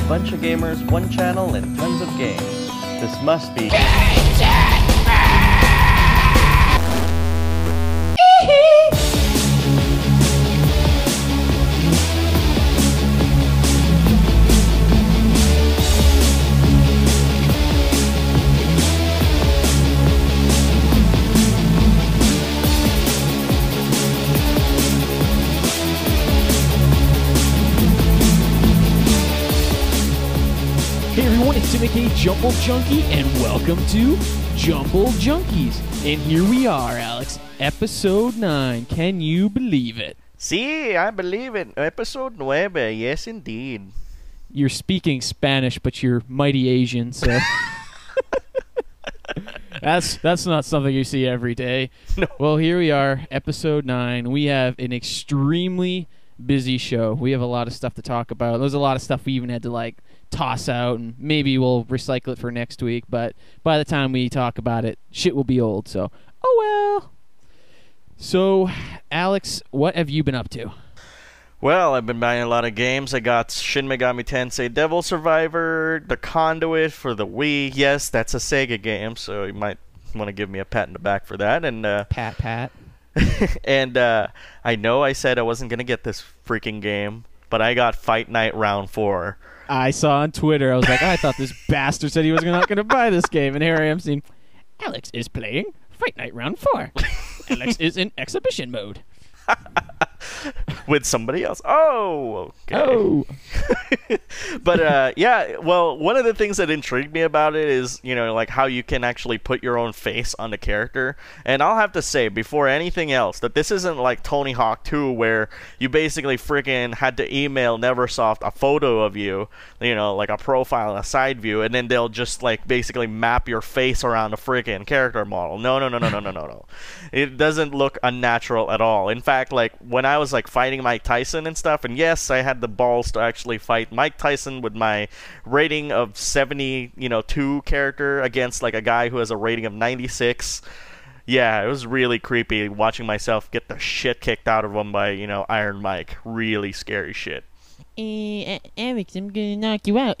bunch of gamers, one channel, and tons of games. This must be... Hey everyone, it's Tim aka Jumble Junkie, and welcome to Jumble Junkies. And here we are, Alex, episode 9. Can you believe it? Sí, I believe it. Episode 9, yes indeed. You're speaking Spanish, but you're mighty Asian, so... That's not something you see every day. No. Well, here we are, episode 9. We have an extremely busy show. We have a lot of stuff to talk about. There's a lot of stuff we even had to, toss out, and maybe we'll recycle it for next week, but by the time we talk about it, shit will be old, so oh well. So, Alex, what have you been up to? Well, I've been buying a lot of games. I got Shin Megami Tensei Devil Survivor, The Conduit for the Wii. Yes, that's a SEGA game, so you might want to give me a pat in the back for that. And Pat. and I know I said I wasn't going to get this freaking game, but I got Fight Night Round 4. I saw on Twitter, I was like, I thought this bastard said he was not going to buy this game, and here I am seeing, Alex is playing Fight Night Round 4. Alex is in exhibition mode. With somebody else. Oh, okay. Oh. But, yeah, well, one of the things that intrigued me about it is, how you can actually put your own face on the character. And I'll have to say, before anything else, that this isn't like Tony Hawk 2, where you basically freaking had to email Neversoft a photo of you, like a profile and a side view, and then they'll just, basically map your face around a freaking character model. No. It doesn't look unnatural at all. In fact, when I was fighting Mike Tyson and stuff, and yes, I had the balls to actually fight Mike Tyson with my rating of 72 character against a guy who has a rating of 96. Yeah, it was really creepy watching myself get the shit kicked out of him by, Iron Mike. Really scary shit. Alex, I'm gonna knock you out.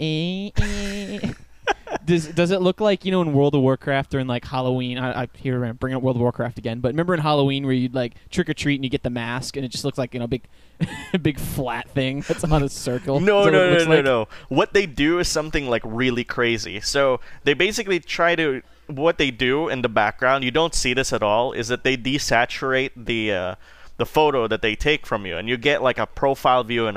Does it look like, in World of Warcraft during Halloween? I here bring up World of Warcraft again, but remember in Halloween where you'd trick or treat and you get the mask and it just looks like big, big flat thing that's on a circle? No. What they do is something really crazy. So they basically what they do in the background, you don't see this at all, is that they desaturate the photo that they take from you, and you get a profile view and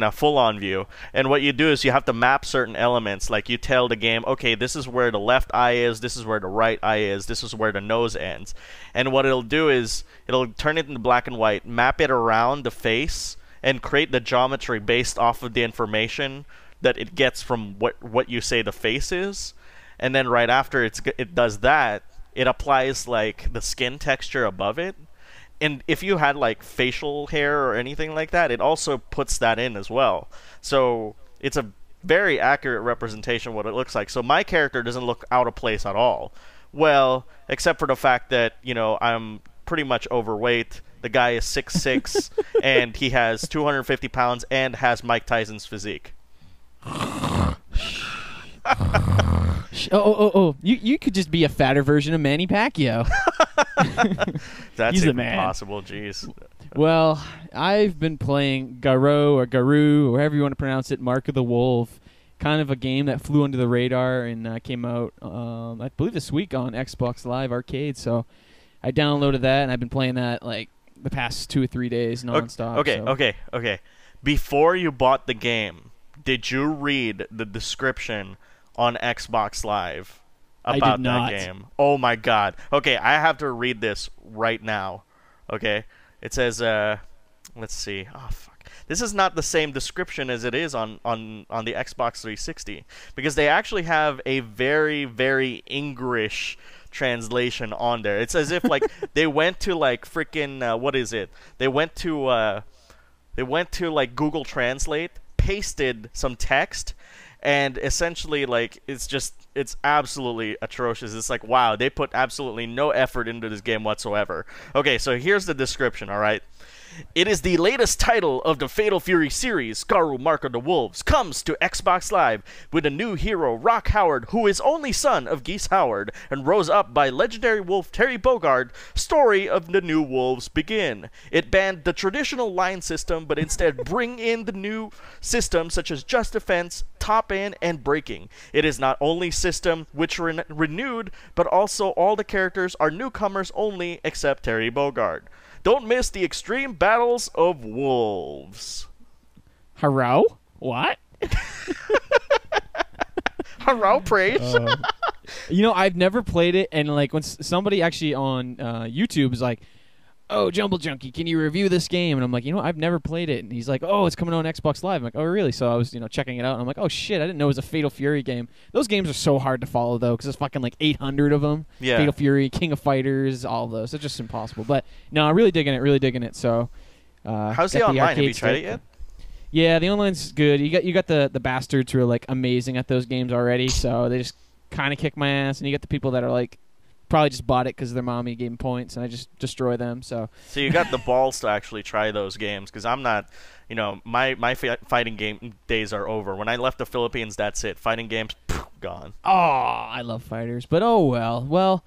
a full-on view. And what you do is you have to map certain elements. You tell the game, okay, this is where the left eye is, this is where the right eye is, this is where the nose ends. And what it'll do is it'll turn it into black and white, map it around the face, and create the geometry based off of the information that it gets from what you say the face is. And then right after it does that, it applies the skin texture above it. And if you had facial hair or anything like that, it also puts that in as well. So it's a very accurate representation of what it looks like. So my character doesn't look out of place at all. Well, except for the fact that, I'm pretty much overweight. The guy is 6'6", and he has 250 pounds and has Mike Tyson's physique. Oh! You could just be a fatter version of Manny Pacquiao. That's He's impossible, jeez. Well, I've been playing Garou, or however you want to pronounce it, Mark of the Wolf. Kind of a game that flew under the radar and came out, I believe this week on Xbox Live Arcade. So I downloaded that, and I've been playing that the past 2 or 3 days nonstop. Okay. Before you bought the game, did you read the description on Xbox Live about that game? Oh my god. Okay, I have to read this right now. Okay? It says, let's see. Oh, fuck. This is not the same description as it is on the Xbox 360. Because they actually have a very, very English translation on there. It's as if, they went to, freaking, what is it? They went to Google Translate, pasted some text, and essentially it's absolutely atrocious. It's wow, they put absolutely no effort into this game whatsoever. Okay, so here's the description, all right? It is the latest title of the Fatal Fury series. Garou Mark of the Wolves comes to Xbox Live with a new hero, Rock Howard, who is only son of Geese Howard and rose up by legendary wolf Terry Bogard. Story of the new wolves begin. It banned the traditional line system, but instead bring in the new systems such as Just Defense, Top End, and Breaking. It is not only system which renewed, but also all the characters are newcomers only except Terry Bogard. Don't miss the extreme battles of wolves. Hello? What? Hello, praise. I've never played it, and like when somebody actually on YouTube is like, "Oh, Jumble Junkie, can you review this game?" And I'm like, I've never played it. And he's like, "Oh, it's coming on Xbox Live." I'm like, "Oh, really?" So I was, checking it out, and I'm like, "Oh shit, I didn't know it was a Fatal Fury game." Those games are so hard to follow though, because there's fucking like 800 of them. Yeah. Fatal Fury, King of Fighters, all of those. It's just impossible. But no, I'm really digging it. So, how's the online? Have you tried it yet? Yeah, the online's good. You got the bastards who are like amazing at those games already, so they just kind of kick my ass, and you got the people that are like probably just bought it because their mommy gave them points, and I just destroy them. So you got the balls to actually try those games, because I'm not, my fighting game days are over. When I left the Philippines, that's it. Fighting games, gone. Oh, I love fighters, but oh well. Well,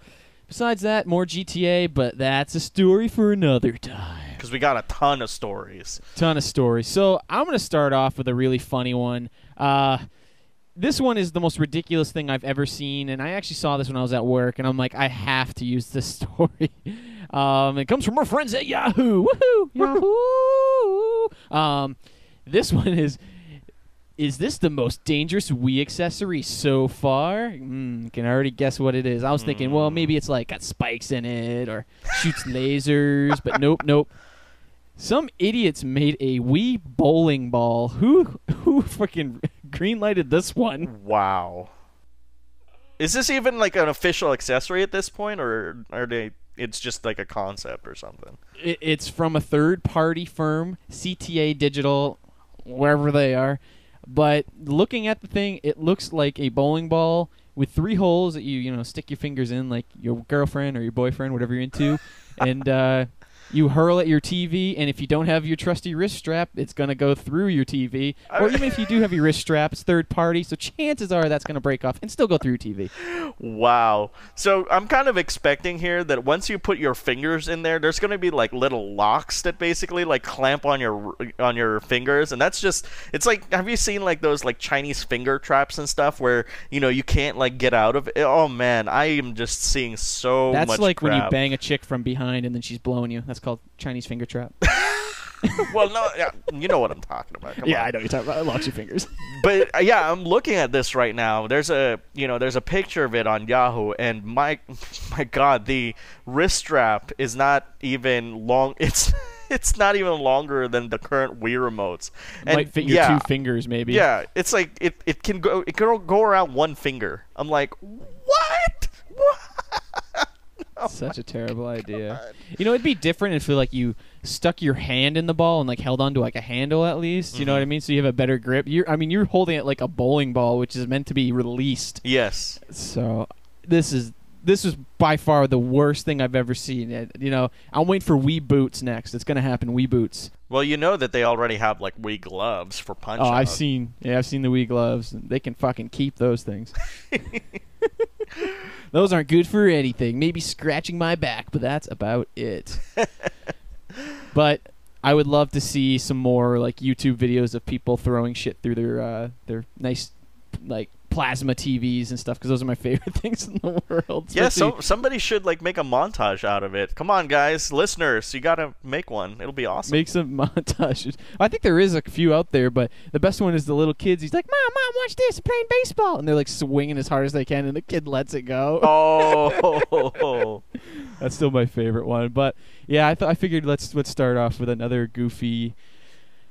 besides that, more GTA, but that's a story for another time. Because we got a ton of stories. So I'm going to start off with a really funny one. This one is the most ridiculous thing I've ever seen, and I actually saw this when I was at work, and I'm like, I have to use this story. It comes from our friends at Yahoo. Woohoo! Yahoo! This one is this the most dangerous Wii accessory so far? Can already guess what it is. I was thinking, well, maybe it's like got spikes in it or shoots lasers, but nope. Some idiots made a Wii bowling ball. Who freaking green-lighted this one? Wow. Is this even like an official accessory at this point, or are they? It's just like a concept or something? It's from a third-party firm, CTA Digital, wherever they are. But looking at the thing, it looks like a bowling ball with 3 holes that you stick your fingers in, like your girlfriend or your boyfriend, whatever you're into, and you hurl at your TV, and if you don't have your trusty wrist strap, it's going to go through your TV. Or even if you do have your wrist strap, it's third party, so chances are that's going to break off and still go through your TV. Wow. So I'm kind of expecting here that once you put your fingers in there, there's going to be like little locks that basically like clamp on your fingers, and that's just, it's like, have you seen like those like Chinese finger traps and stuff where you can't like get out of it? Oh man, I am just seeing so much That's like crap. when you bang a chick from behind and then she's blowing you. That's called Chinese finger trap. Well, no, yeah, you know what I'm talking about. Come on. I know you're talking about. Locks your fingers. But yeah, I'm looking at this right now. There's a picture of it on Yahoo, and my God, the wrist strap is not even long. It's not even longer than the current Wii remotes. And might fit your 2 fingers, maybe. Yeah, it's like it can go around 1 finger. I'm like, what? Oh, such a terrible idea. It'd be different if like you stuck your hand in the ball and like held onto like a handle at least. You know what I mean? So you have a better grip. You're holding it like a bowling ball, which is meant to be released. Yes. So this is by far the worst thing I've ever seen. I'm waiting for Wii Boots next. It's gonna happen. Wii Boots. Well, you know that they already have like Wii gloves for punch out. I've seen the Wii gloves. They can fucking keep those things. Those aren't good for anything. Maybe scratching my back, but that's about it. But I would love to see some more like YouTube videos of people throwing shit through their nice like plasma TVs and stuff, because those are my favorite things in the world. Yeah, so somebody should like make a montage out of it. Come on, guys, listeners, you gotta make one. It'll be awesome. Make some montages. I think there is a few out there, but the best one is the little kids. He's like, Mom, watch this. I'm playing baseball. And they're like swinging as hard as they can, and the kid lets it go. Oh. That's still my favorite one. But yeah, I figured let's start off with another goofy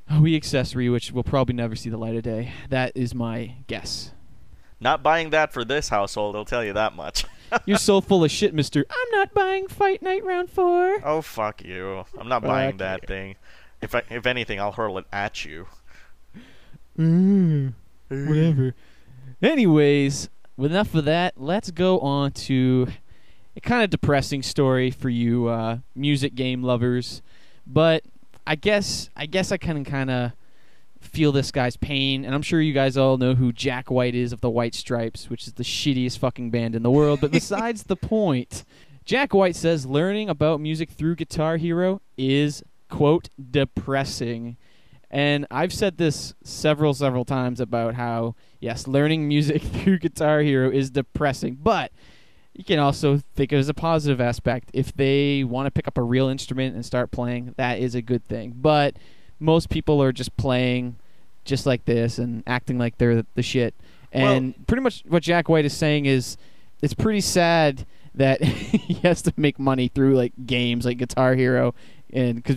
Wii accessory, which will probably never see the light of day. That is my guess. Not buying that for this household, I'll tell you that much. You're so full of shit, mister. I'm not buying Fight Night Round 4. Oh, fuck you. I'm not buying that thing. If anything, I'll hurl it at you. Whatever. Anyways, enough of that. Let's go on to a kind of depressing story for you music game lovers. But I guess I can kind of feel this guy's pain, and I'm sure you guys all know who Jack White is of the White Stripes, which is the shittiest fucking band in the world. But besides the point, Jack White says learning about music through Guitar Hero is, quote, depressing. And I've said this several times about how, yes, learning music through Guitar Hero is depressing, but you can also think of it as a positive aspect. If they want to pick up a real instrument and start playing, that is a good thing. But most people are just playing just like this and acting like they're the shit. And pretty much what Jack White is saying is it's pretty sad that he has to make money through like games like Guitar Hero, and because